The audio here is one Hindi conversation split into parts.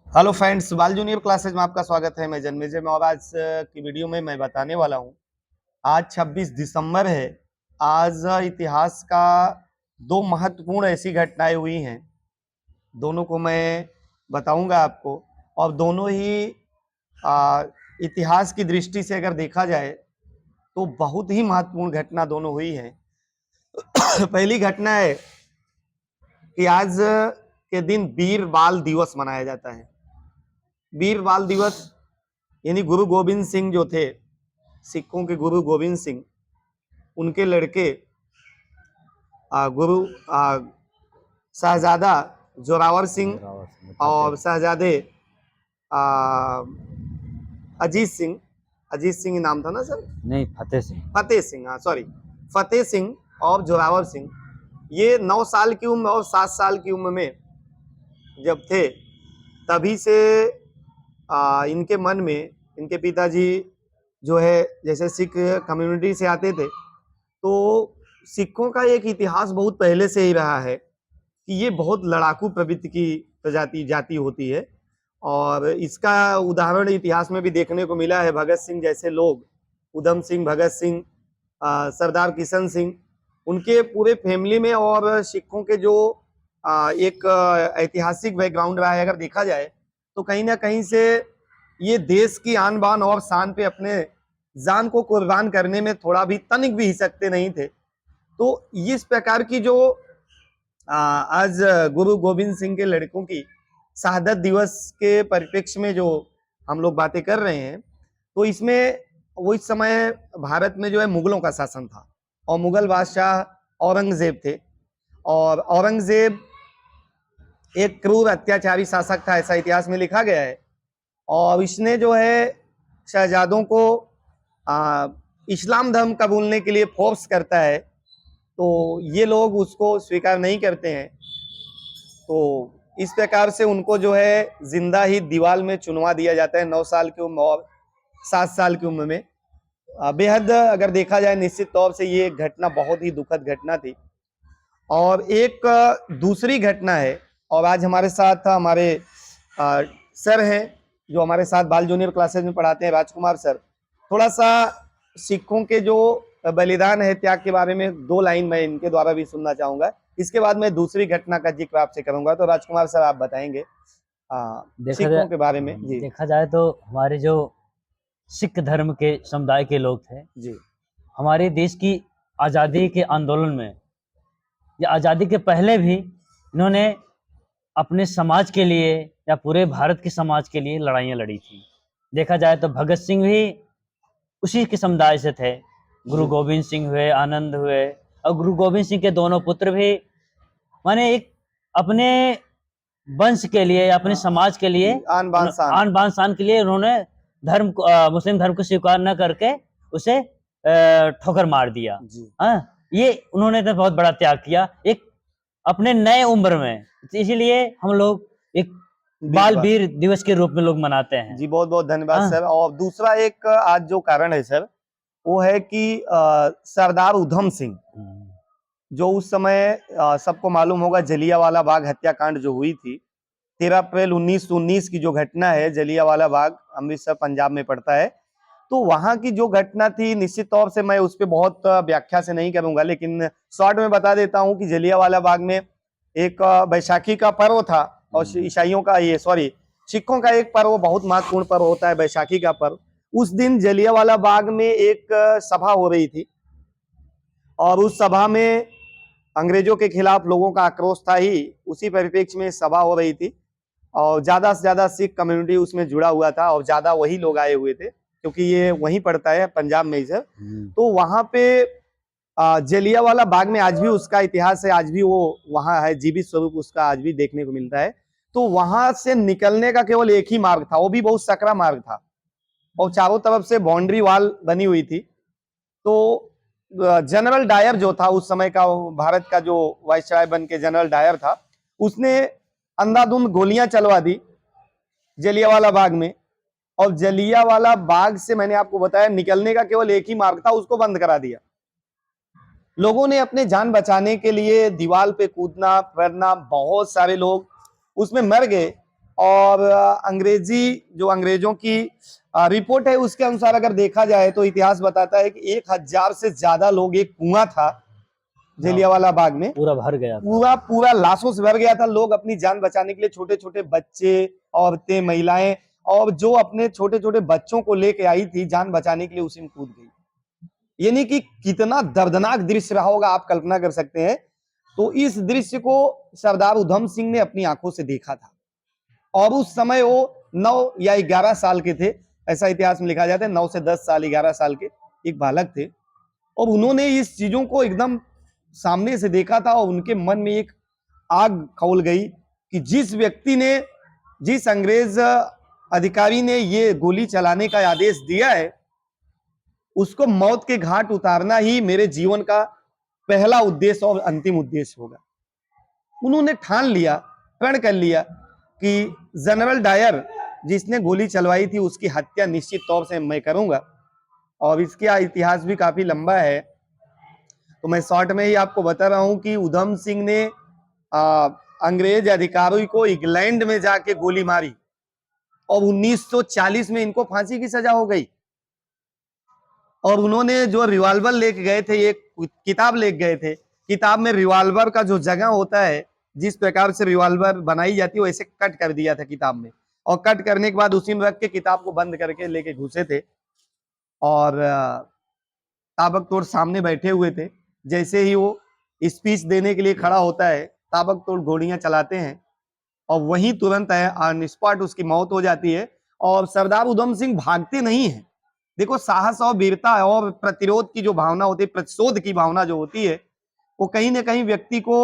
हेलो फ्रेंड्स, बाल जूनियर क्लासेज में आपका स्वागत है। मैं जन्मेजय में और आज की वीडियो में मैं बताने वाला हूँ। आज 26 दिसंबर है। आज इतिहास का दो महत्वपूर्ण ऐसी घटनाएं हुई हैं, दोनों को मैं बताऊंगा आपको। और दोनों ही इतिहास की दृष्टि से अगर देखा जाए तो बहुत ही महत्वपूर्ण घटना दोनों हुई हैं। पहली घटना है कि आज के दिन वीर बाल दिवस मनाया जाता है। वीर बाल दिवस यानी गुरु गोविंद सिंह जो थे, सिखों के गुरु गोविंद सिंह, उनके लड़के गुरु शहजादा जोरावर सिंह और शहजादे अजीत सिंह नाम था ना सर? नहीं, फतेह सिंह, हाँ सॉरी, फतेह सिंह और जोरावर सिंह, ये 9 साल की उम्र और 7 साल की उम्र में जब थे, तभी से इनके मन में, इनके पिताजी जो है जैसे सिख कम्युनिटी से आते थे, तो सिखों का एक इतिहास बहुत पहले से ही रहा है कि ये बहुत लड़ाकू प्रवृत्ति की जाति होती है। और इसका उदाहरण इतिहास में भी देखने को मिला है। भगत सिंह जैसे लोग, उधम सिंह, भगत सिंह, सरदार किशन सिंह, उनके पूरे फैमिली में और सिखों के जो एक ऐतिहासिक बैकग्राउंड रहा है, अगर देखा जाए तो कहीं ना कहीं से ये देश की आन बान और शान पे अपने जान को कुर्बान करने में थोड़ा भी तनिक भी हिचकते नहीं थे। तो इस प्रकार की जो आज गुरु गोविंद सिंह के लड़कों की शहादत दिवस के परिप्रेक्ष्य में जो हम लोग बातें कर रहे हैं, तो इसमें वो इस समय भारत में जो है मुगलों का शासन था और मुगल बादशाह औरंगजेब थे। और औरंगजेब एक क्रूर अत्याचारी शासक था, ऐसा इतिहास में लिखा गया है। और इसने जो है शहजादों को इस्लाम धर्म कबूलने के लिए फोर्स करता है, तो ये लोग उसको स्वीकार नहीं करते हैं। तो इस प्रकार से उनको जो है जिंदा ही दीवार में चुनवा दिया जाता है 9 साल की उम्र और 7 साल की उम्र में। बेहद अगर देखा जाए निश्चित तौर से ये घटना बहुत ही दुखद घटना थी। और एक दूसरी घटना है, और आज हमारे साथ हमारे सर हैं जो हमारे साथ बाल जूनियर क्लासेज में पढ़ाते हैं, राजकुमार सर। थोड़ा सा सिखों के जो बलिदान है, त्याग के बारे में 2 लाइन मैं इनके द्वारा भी सुनना चाहूंगा। इसके बाद मैं दूसरी घटना का जिक्र आपसे करूंगा। तो राजकुमार सर, आप बताएंगे सिखों के बारे में। जी, देखा जाए तो हमारे जो सिख धर्म के समुदाय के लोग थे जी, हमारे देश की आज़ादी के आंदोलन में या आज़ादी के पहले भी इन्होंने अपने समाज के लिए या पूरे भारत के समाज के लिए लड़ाइयाँ लड़ी थी। देखा जाए तो भगत सिंह भी उसी के समुदाय से थे। गुरु गोविंद सिंह हुए, आनंद हुए, और गुरु गोविंद सिंह के दोनों पुत्र भी माने एक अपने वंश के लिए, अपने समाज के लिए, आन बान शान के लिए उन्होंने धर्म को, मुस्लिम धर्म को स्वीकार न करके उसे ठोकर मार दिया। हाँ, ये उन्होंने तो बहुत बड़ा त्याग किया एक अपने नए उम्र में। इसीलिए हम लोग एक बाल वीर दिवस के रूप में लोग मनाते हैं। जी, बहुत बहुत धन्यवाद सर। और दूसरा एक आज जो कारण है सर, वो है कि सरदार उधम सिंह, जो उस समय सबको मालूम होगा जलियांवाला बाग हत्याकांड जो हुई थी, 13 अप्रैल 1919 की जो घटना है, जलियांवाला बाग अमृतसर पंजाब में पड़ता है। तो वहां की जो घटना थी, निश्चित तौर से मैं उस पर बहुत व्याख्या से नहीं करूंगा, लेकिन शॉर्ट में बता देता हूं कि जलियांवाला बाग में एक बैसाखी का पर्व था, और ईसाइयों का, ये सॉरी, सिखों का एक पर्व, बहुत महत्वपूर्ण पर्व होता है बैसाखी का पर्व। उस दिन जलियांवाला बाग में एक सभा हो रही थी, और उस सभा में अंग्रेजों के खिलाफ लोगों का आक्रोश था ही, उसी परिप्रेक्ष्य में सभा हो रही थी। और ज्यादा से ज्यादा सिख कम्युनिटी उसमें जुड़ा हुआ था, और ज्यादा वही लोग आए हुए थे क्योंकि ये वहीं पड़ता है पंजाब में ही सर। तो वहां पे जलियांवाला बाग में आज भी उसका इतिहास है, आज भी वो वहां है, जीवित स्वरूप उसका आज भी देखने को मिलता है। तो वहां से निकलने का केवल एक ही मार्ग था, वो भी बहुत सकरा मार्ग था, और चारों तरफ से बाउंड्री वॉल बनी हुई थी। तो जनरल डायर जो था उस समय का, भारत का जो वाइसराय बन के जनरल डायर था, उसने अंधाधुंध गोलियां चलवा दी जलियांवाला बाग में। और जलियांवाला बाग से मैंने आपको बताया निकलने का केवल एक ही मार्ग था, उसको बंद करा दिया। लोगों ने अपने जान बचाने के लिए दीवार पे कूदना, फरना, बहुत सारे लोग उसमें मर गए। और अंग्रेजों की रिपोर्ट है उसके अनुसार अगर देखा जाए तो इतिहास बताता है कि 1000 से ज्यादा लोग, एक कुआं था जलियांवाला बाग में, पूरा भर गया था। पूरा पूरा लाशों से भर गया था। लोग अपनी जान बचाने के लिए, छोटे छोटे बच्चे, औरतें, महिलाएं, और जो अपने छोटे छोटे बच्चों को लेके आई थी जान बचाने के लिए, उसी में कूद गई। यानी कि कितना दर्दनाक दृश्य रहा होगा, आप कल्पना कर सकते हैं। तो इस दृश्य को सरदार उधम सिंह ने अपनी आंखों से देखा था, और उस समय वो 9 या 11 साल के थे, ऐसा इतिहास में लिखा जाता है। 9 से 10 साल, 11 साल के एक बालक थे, और उन्होंने इस चीजों को एकदम सामने से देखा था, और उनके मन में एक आग खौल गई कि जिस व्यक्ति ने, जिस अंग्रेज अधिकारी ने ये गोली चलाने का आदेश दिया है, उसको मौत के घाट उतारना ही मेरे जीवन का पहला उद्देश्य और अंतिम उद्देश्य होगा। उन्होंने ठान लिया, प्रण कर लिया कि जनरल डायर जिसने गोली चलवाई थी उसकी हत्या निश्चित तौर से मैं करूंगा। और इसका इतिहास भी काफी लंबा है, तो मैं शॉर्ट में ही आपको बता रहा हूं कि उधम सिंह ने अंग्रेज अधिकारी को इंग्लैंड में जाके गोली मारी, और 1940 में इनको फांसी की सजा हो गई। और उन्होंने जो रिवॉल्वर लेके गए थे, एक किताब लेके गए थे, किताब में रिवॉल्वर का जो जगह होता है, जिस प्रकार से रिवॉल्वर बनाई जाती है, वैसे कट कर दिया था किताब में, और कट करने के बाद उसी में रख के किताब को बंद करके लेके घुसे थे, और ताबकतोड़ सामने बैठे हुए थे। जैसे ही वो स्पीच देने के लिए खड़ा होता है, ताबकतोड़ गोलियां चलाते हैं, और वहीं तुरंत ऑन स्पॉट उसकी मौत हो जाती है। और सरदार उधम सिंह भागते नहीं है। देखो, साहस और वीरता और प्रतिरोध की जो भावना होती है, प्रतिशोध की भावना जो होती है, वो कहीं ना कहीं व्यक्ति को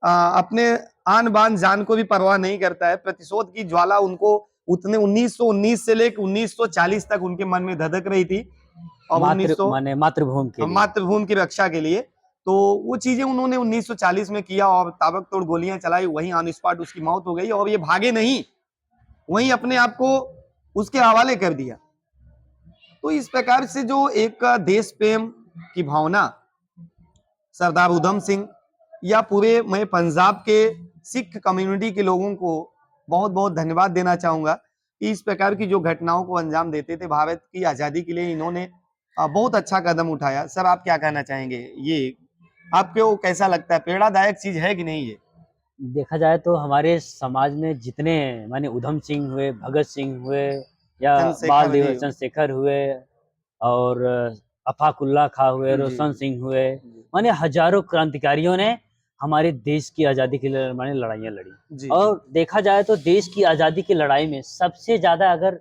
अपने आन बान जान को भी परवाह नहीं करता है। प्रतिशोध की ज्वाला उनको उतने 1919 से लेकर 1940 तक उनके मन में धधक रही थी, और मातृभूमि की रक्षा के लिए। तो वो चीजें उन्होंने 1940 में किया, और ताबकतोड़ गोलियां चलाई, वहीं ऑन स्पॉट उसकी मौत हो गई। और ये भागे नहीं, वहीं अपने आप को उसके हवाले कर दिया। तो इस प्रकार से जो एक देश प्रेम की भावना सरदार उधम सिंह, या पूरे मैं पंजाब के सिख कम्युनिटी के लोगों को बहुत बहुत धन्यवाद देना चाहूंगा कि इस प्रकार की जो घटनाओं को अंजाम देते थे भारत की आजादी के लिए, इन्होंने बहुत अच्छा कदम उठाया। सर, आप क्या कहना चाहेंगे? ये आपको कैसा लगता है, प्रेरणादायक चीज है कि नहीं? ये देखा जाए तो हमारे समाज में जितने माने उधम सिंह हुए, भगत सिंह हुए, या बाल देव चंद्रशेखर हुए, और अफाकुल्ला खा हुए, रोशन सिंह हुए, माने हजारों क्रांतिकारियों ने हमारे देश की आजादी के लिए माने लड़ाइयाँ लड़ी। और देखा जाए तो देश की आजादी की लड़ाई में सबसे ज्यादा अगर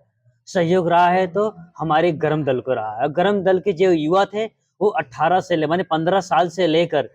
सहयोग रहा है तो हमारे गर्म दल को रहा है। गर्म दल के जो युवा थे वो 18 से माने 15 साल से लेकर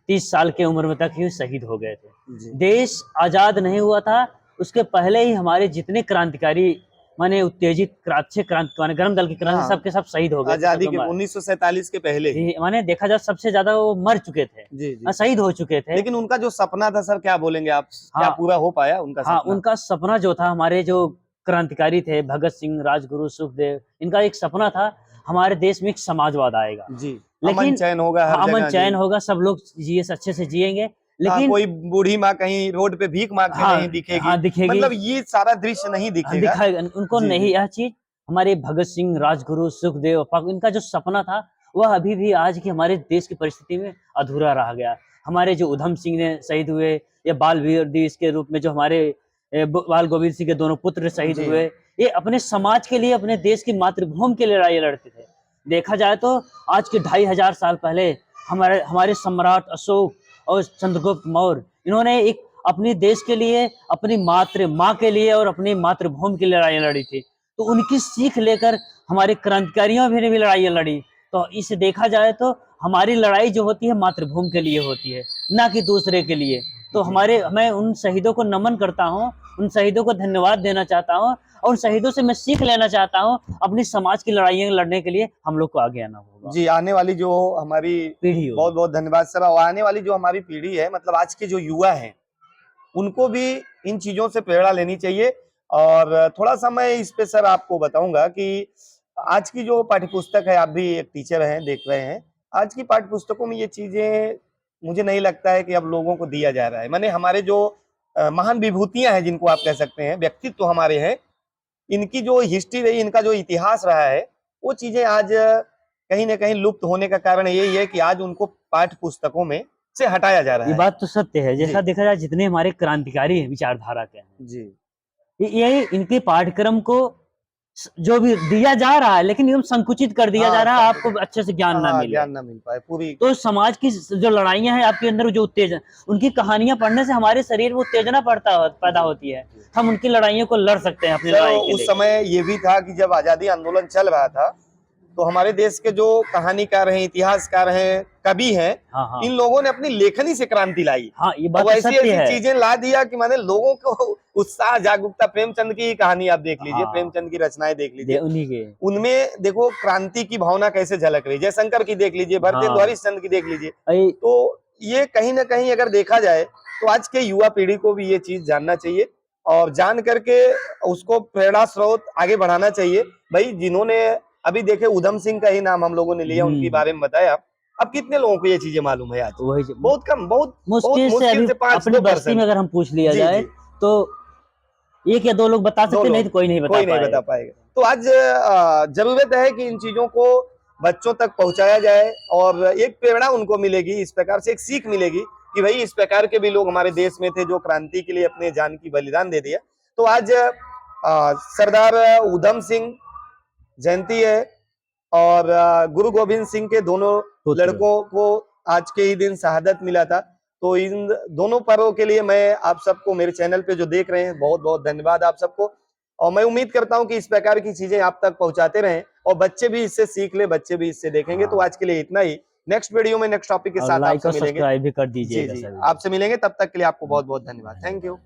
30 साल की उम्र में तक ही शहीद हो गए थे। देश आजाद नहीं हुआ था, उसके पहले ही हमारे जितने क्रांतिकारी माने उत्तेजित अच्छे क्रांति माने गर्म दल की क्रांति सबके सब शहीद हो गए आजादी के 1947 के पहले। माने देखा जाए सबसे ज्यादा वो मर चुके थे, शहीद हो चुके थे। लेकिन उनका जो सपना था, सर क्या बोलेंगे आप? क्या पूरा हो पाया उनका सपना? उनका सपना जो था, हमारे जो क्रांतिकारी थे भगत सिंह, राजगुरु, सुखदेव, इनका एक सपना था हमारे देश में एक समाजवाद आएगा, लेकिन अमन चैन होगा, अमन चैन होगा, सब लोग जिए अच्छे से जिएंगे। लेकिन कोई बूढ़ी माँ कहीं रोड पे भीख मांगते नहीं दिखेगी, दिखेगी। मतलब ये सारा दृश्य नहीं दिखेगा, उनको नहीं। यह चीज हमारे भगत सिंह, राजगुरु, सुखदेव, इनका जो सपना था वह अभी भी आज की हमारे देश की परिस्थिति में अधूरा रह गया। हमारे जो उधम सिंह ने शहीद हुए, या बाल वीर दिवस के रूप में जो हमारे बाल गोविंद सिंह के दोनों पुत्र शहीद हुए, ये अपने समाज के लिए, अपने देश की मातृभूमि के लिए लड़ाई लड़ते थे। देखा जाए तो आज के 2500 साल पहले हमारे सम्राट अशोक और चंद्रगुप्त मौर्य, इन्होंने एक अपने देश के लिए, अपनी माँ के लिए और अपनी मातृभूमि की लड़ाई लड़ी थी। तो उनकी सीख लेकर हमारे क्रांतिकारियों ने भी लड़ाइयाँ लड़ी। तो इसे देखा जाए तो हमारी लड़ाई जो होती है मातृभूमि के लिए होती है, ना कि दूसरे के लिए। तो मैं उन शहीदों को नमन करता हूँ, उन शहीदों को धन्यवाद देना चाहता हूँ, और उन शहीदों से मैं सीख लेना चाहता हूँ। अपनी समाज की लड़ाइयाँ लड़ने के लिए हम लोग को आगे आना होगा। जी, आने वाली जो हमारी पीढ़ी, बहुत बहुत धन्यवाद सर। और आने वाली जो हमारी पीढ़ी है, मतलब आज के जो युवा हैं, उनको भी इन चीजों से प्रेरणा लेनी चाहिए। और थोड़ा सा मैं इस पे सर आपको बताऊंगा कि आज की जो पाठ्यपुस्तक है, आप भी एक टीचर हैं, देख रहे हैं, आज की पाठ्यपुस्तकों में ये चीजें मुझे नहीं लगता है कि अब लोगों को दिया जा रहा है। माने हमारे जो महान विभूतियां हैं जिनको आप कह सकते हैं, व्यक्तित्व हमारे हैं, इनकी जो हिस्ट्री रही, इनका जो इतिहास रहा है, वो चीजें आज कहीं ना कहीं लुप्त होने का कारण यही है कि आज उनको पाठ्य पुस्तकों में से हटाया जा रहा ये है। बात तो सत्य है। जैसा जी। देखा जाए जितने हमारे क्रांतिकारी हैं विचारधारा के हैं, जी ये इनके पाठ्यक्रम को जो भी दिया जा रहा है लेकिन एकदम संकुचित कर दिया जा रहा है, आपको अच्छे से ज्ञान ना हाँ, मिले। ज्ञान ना मिल पाए पूरी। तो समाज की जो लड़ाइयां हैं, आपके अंदर जो उत्तेजन, उनकी कहानियां पढ़ने से हमारे शरीर में उत्तेजना पैदा होती है, हम उनकी लड़ाइयों को लड़ सकते हैं अपनी सर, लड़ाई के उस लिए। समय ये भी था कि जब आजादी आंदोलन चल रहा था तो हमारे देश के जो कहानीकार हैं, इतिहासकार हैं, कवि हैं, हाँ हाँ इन लोगों ने अपनी लेखनी से क्रांति लाई। हाँ, ये बात और तो ऐसी सत्य ऐसी है। चीजें ला दिया कि माने लोगों को उत्साह, जागरूकता। प्रेमचंद की कहानी आप देख लीजिए, हाँ। प्रेमचंद की रचनाएं देख लीजिए, उन्हीं के। उनमें देखो क्रांति की भावना कैसे झलक रही। जयशंकर की देख लीजिए, भरतेंदु हाँ। हरिश्चंद्र की देख लीजिए। तो ये कहीं ना कहीं अगर देखा जाए तो आज के युवा पीढ़ी को भी ये चीज जानना चाहिए और जान करके उसको प्रेरणा स्रोत आगे बढ़ाना चाहिए। भाई, जिन्होंने अभी देखे, उधम सिंह का ही नाम हम लोगों ने लिया, उनके बारे में बताया। अब कितने लोगों को ये चीजें मालूम है आज? बहुत कम, बहुत मुश्किल से मुश्किल अभी से 5-2% अपनी बस्ती में अगर हम पूछ लिया जी, जाए जी। तो 1 या 2 लोग बता सकते, नहीं तो कोई नहीं बता पाएगा। तो आज जरूरत है कि इन चीजों को बच्चों तक पहुंचाया जाए और एक प्रेरणा उनको मिलेगी, इस प्रकार से एक सीख मिलेगी कि भाई इस प्रकार के भी लोग हमारे देश में थे जो क्रांति के लिए अपने जान की बलिदान दे दिया। तो आज सरदार उधम सिंह जयंती है और गुरु गोविंद सिंह के दोनों लड़कों को आज के ही दिन शहादत मिला था। तो इन दोनों पर्वों के लिए मैं आप सबको, मेरे चैनल पे जो देख रहे हैं, बहुत बहुत धन्यवाद आप सबको। और मैं उम्मीद करता हूं कि इस प्रकार की चीजें आप तक पहुंचाते रहें और बच्चे भी इससे सीख ले, बच्चे भी इससे देखेंगे। तो आज के लिए इतना ही। नेक्स्ट वीडियो में नेक्स्ट टॉपिक के साथ आपसे मिलेंगे। सब्सक्राइब भी कर जी दीजिएगा जी, सभी। आपसे मिलेंगे, तब तक के लिए आपको बहुत बहुत धन्यवाद। Thank you.